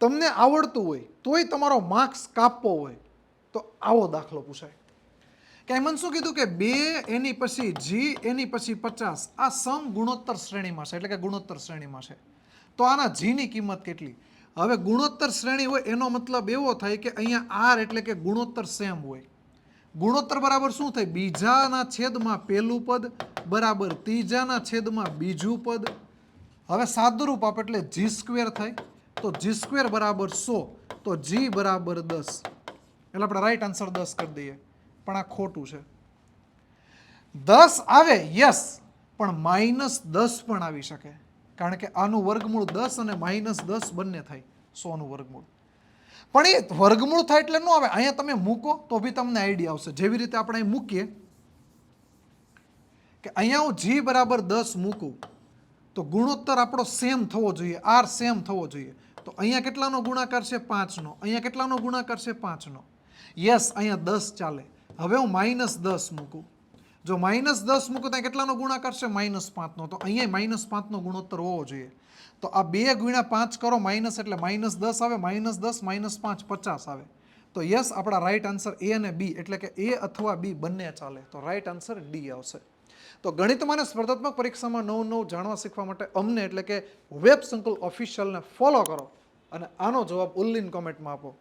તમને આવડતું હોય તોય તમારો માર્ક્સ કાપવો હોય તો આવો દાખલો પૂછાય કે એમાં શું કીધું કે 2 એની પછી જી એની પછી 50 આ સમ ગુણોત્તર શ્રેણીમાં છે, એટલે કે ગુણોત્તર શ્રેણીમાં છે. તો આના જીની કિંમત કેટલી? હવે ગુણોત્તર શ્રેણી હોય એનો મતલબ એવો થાય કે અહીંયા આર એટલે કે ગુણોત્તર સેમ હોય. ગુણોત્તર બરાબર શું થાય? બીજાના છેદમાં પહેલું પદ બરાબર ત્રીજાના છેદમાં બીજું પદ. હવે સાદુરૂપ આપે એટલે જી સ્ક્વેર થાય. તો જી સ્ક્વેર બરાબર 100, તો જી બરાબર 10. એટલે આપણે રાઈટ આન્સર 10 કરી દઈએ, પણ આ ખોટું છે. 10 આવે યસ, પણ -10 પણ આવી શકે, કારણ કે આનું વર્ગમૂળ 10 અને -10 બંને થાય 100 નું વર્ગમૂળ. પણ એ વર્ગમૂળ થાય એટલે ન આવે. અહીંયા તમે મૂકો તો બી તમને આઈડિયા આવશે. જેવી રીતે આપણે અહીં મૂકીએ કે અહીંયા હું જી બરાબર 10 મૂકું તો ગુણોત્તર આપણો સેમ થવો જોઈએ, આર સેમ થવો જોઈએ. તો અહીંયા કેટલાનો ગુણાકાર છે? 5નો. અહીંયા કેટલાનો ગુણાકાર છે? 5નો. યસ, અહીંયા 10 ચાલે. હવે હું -10 મૂકું. જો -10 મૂકું તો કેટલાનો ગુણાકાર છે? -5નો. તો અહીંયા -5નો ગુણોત્તર હોવો જોઈએ. તો આ 2 ગુણ્યા 5 કરો માઇનસ એટલે -10 આવે, -10 -5 50 આવે. તો યસ, આપણા રાઈટ આન્સર એ અને બી, એટલે કે એ અથવા બી બંને ચાલે. તો રાઈટ આન્સર ડી આવશે. તો ગણિતમાં અને સ્પર્ધાત્મક પરીક્ષામાં નવું જાણવા શીખવા માટે અમને એટલે કે વેબ સંકુલ ઓફિશિયલને ફોલો કરો અને આનો જવાબ ઉલ્લીન કોમેન્ટમાં આપો.